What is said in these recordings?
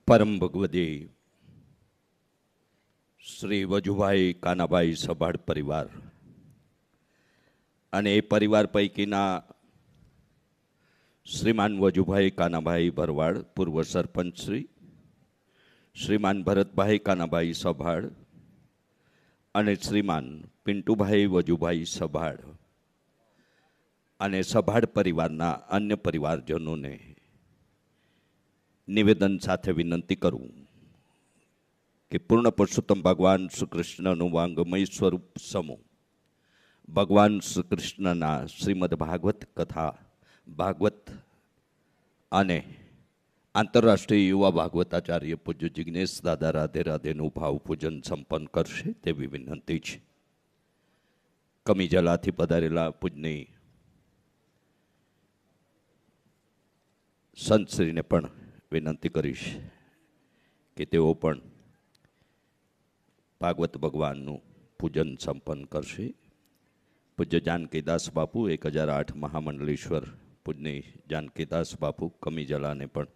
પરમ ભગવદી શ્રી વજુભાઈ કાનાભાઈ સભાડ પરિવાર અને એ પરિવાર પૈકીના શ્રીમાન વજુભાઈ કાનાભાઈ ભરવાડ પૂર્વ સરપંચ શ્રીમાન ભરતભાઈ કાનાભાઈ સભાડ અને શ્રીમાન પિન્ટુભાઈ વજુભાઈ સભાડ અને સભાડ પરિવારના અન્ય પરિવારજનોને નિવેદન સાથે વિનંતી કરું કે પૂર્ણ પુરુષોત્તમ ભગવાન શ્રી કૃષ્ણનું વાંગમય સ્વરૂપ સમૂહ ભગવાન શ્રી કૃષ્ણના શ્રીમદ ભાગવત કથા ભાગવત અને આંતરરાષ્ટ્રીય યુવા ભાગવતાચાર્ય પૂજ્ય જિજ્ઞેશ દાદા રાધે રાધેનું ભાવ પૂજન સંપન્ન કરશે તેવી વિનંતી છે. કમીજલાથી પધારેલા પૂજની સંતશ્રીને પણ વિનંતી કરીશ કે તેઓ પણ ભાગવત ભગવાનનું પૂજન સંપન્ન કરશે. પૂજ્ય જાનકીદાસ બાપુ 1008 મહામંડલેશ્વર પૂજ્ય જાનકીદાસ બાપુ કમીજલાને પણ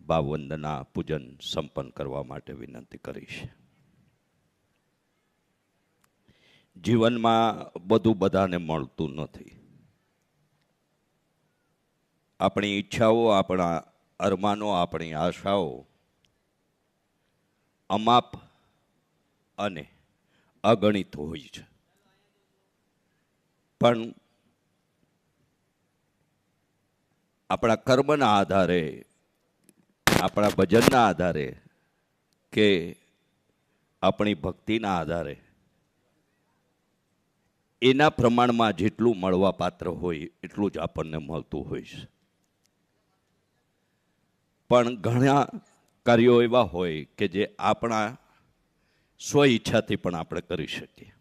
ભાવવંદના પૂજન સંપન્ન કરવા માટે વિનંતી કરીશ. જીવનમાં બધું બધાને મળતું નથી. આપણી ઈચ્છાઓ, આપણા અરમાનો, આપણી આશાઓ અમાપ અને અગણિત હોય છે. પણ આપણા કર્મના આધારે, આપણા ભજનના આધારે કે આપણી ભક્તિના આધારે એના પ્રમાણમાં જેટલું મળવા પાત્ર હોય એટલું જ આપણને મળતું હોય છે. પણ ઘણા કાર્યો એવા હોય કે જે આપણા સ્વ ઈચ્છાથી પણ આપણે કરી શકીએ.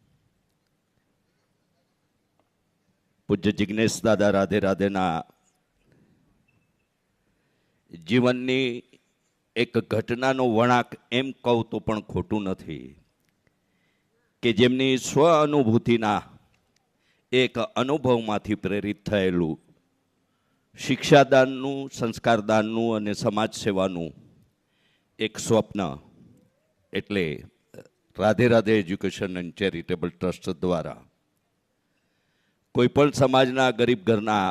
પૂજ્ય જિજ્ઞેશ દાદા રાધે રાધેના જીવનની એક ઘટનાનો વળાંક એમ કહું તો પણ ખોટું નથી કે જેમની સ્વ અનુભૂતિના એક અનુભવમાંથી પ્રેરિત થયેલું શિક્ષાદાનનું, સંસ્કારદાનનું અને સમાજ સેવાનું એક સ્વપ્ન એટલે Radhe Radhe education and charitable trust દ્વારા કોઈપણ સમાજના ગરીબ ઘરના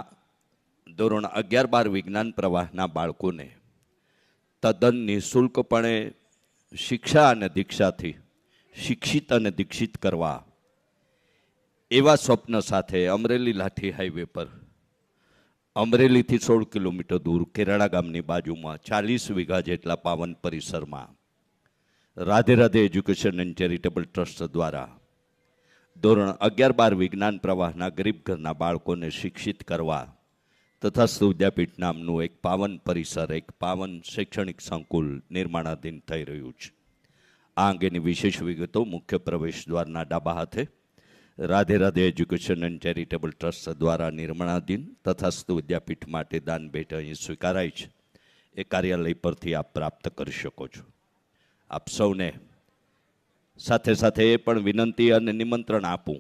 ધોરણ 11-12 વિજ્ઞાન પ્રવાહના બાળકોને તદ્દન નિઃશુલ્કપણે શિક્ષા અને દીક્ષાથી શિક્ષિત અને દીક્ષિત કરવા એવા સ્વપ્ન સાથે અમરેલી લાઠી હાઈવે પર અમરેલીથી 16 કિલોમીટર દૂર કેરાળા ગામની બાજુમાં 40 વીઘા જેટલા પાવન પરિસરમાં Radhe Radhe education and charitable trust દ્વારા ધોરણ 11-12 વિજ્ઞાન પ્રવાહના ગરીબ ઘરના બાળકોને શિક્ષિત કરવા તથાસ્તુ વિદ્યાપીઠ નામનું એક પાવન પરિસર, એક પાવન શૈક્ષણિક સંકુલ નિર્માણાધીન થઈ રહ્યું છે. આ અંગેની વિશેષ વિગતો મુખ્ય પ્રવેશ દ્વારના ડાબા હાથે Radhe Radhe education and charitable trust દ્વારા નિર્માણાધીન તથાસ્તુ વિદ્યાપીઠ માટે દાન ભેટ અહીં સ્વીકારાય છે. એ કાર્યાલય પરથી આપ પ્રાપ્ત કરી શકો છો. આપ સૌને સાથે સાથે એ પણ વિનંતી અને નિમંત્રણ આપું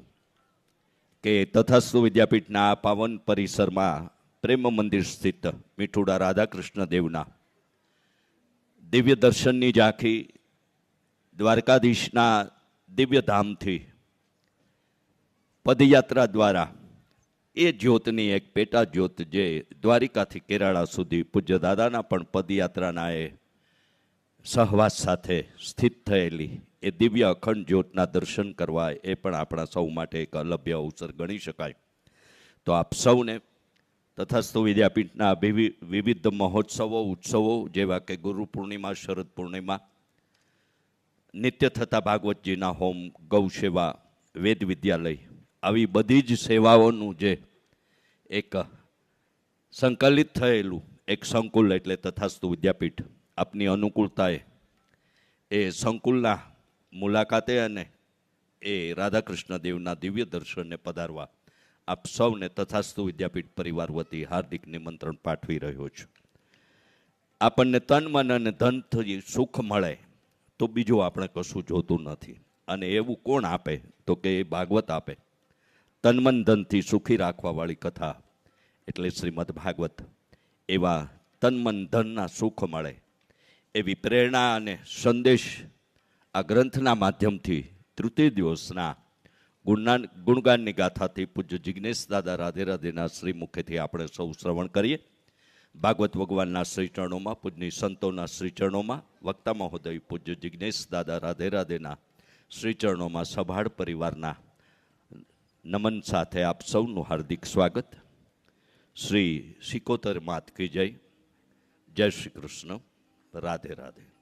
કે તથાસ્તુ વિદ્યાપીઠના પાવન પરિસરમાં પ્રેમ મંદિર સ્થિત મીઠુડા રાધાકૃષ્ણ દેવના દિવ્ય દર્શનની ઝાંખી દ્વારકાધીશના દિવ્ય ધામથી પદયાત્રા દ્વારા એ જ્યોતની એક પેટા જ્યોત જે દ્વારિકાથી કેરાળા સુધી પૂજ્ય દાદાના પણ પદયાત્રાના એ સહવાસ સાથે સ્થિત થયેલી એ દિવ્ય અખંડ જ્યોતના દર્શન કરવા એ પણ આપણા સૌ માટે એક અલભ્ય અવસર ગણી શકાય. તો આપ સૌને તથાસ્તુ વિદ્યાપીઠના વિવિધ મહોત્સવો, ઉત્સવો જેવા કે ગુરુ પૂર્ણિમા, શરદ પૂર્ણિમા, નિત્ય થતા ભાગવતજીના હોમ, ગૌ સેવા, વેદ વિદ્યાલય, આવી બધી જ સેવાઓનું જે એક સંકલિત થયેલું એક સંકુલ એટલે તથાસ્તુ વિદ્યાપીઠ આપની અનુકૂળતાએ એ સંકુલના મુલાકાતે અને એ રાધાકૃષ્ણ દેવના દિવ્ય દર્શનને પધારવા આપ સૌને તથાસ્તુ વિદ્યાપીઠ પરિવાર વતી હાર્દિક નિમંત્રણ પાઠવી રહ્યો છું. આપણને તન, મન અને ધનથી સુખ મળે તો બીજું આપણે કશું જોતું નથી. અને એવું કોણ આપે તો કે એ ભાગવત આપે. તન, મન, ધનથી સુખી રાખવાવાળી કથા એટલે શ્રીમદ ભાગવત. એવા તન મન ધનના સુખ મળે એવી પ્રેરણા અને સંદેશ આ ગ્રંથના માધ્યમથી તૃતીય દિવસના ગુણગાનની ગાથાથી પૂજ્ય જિજ્ઞેશ દાદા રાધે રાધેના શ્રી મુખેથી આપણે સૌ શ્રવણ કરીએ. ભાગવત ભગવાનના શ્રી ચરણોમાં, પૂજ્ય સંતોના શ્રી ચરણોમાં, વક્તા મહોદય પૂજ્ય જિજ્ઞેશ દાદા રાધે રાધેના શ્રી ચરણોમાં સભાળ પરિવારના નમન સાથે આપ સૌનું હાર્દિક સ્વાગત. શ્રી સિકોતર માત કી જય. જય શ્રી કૃષ્ણ. રાધે રાધે.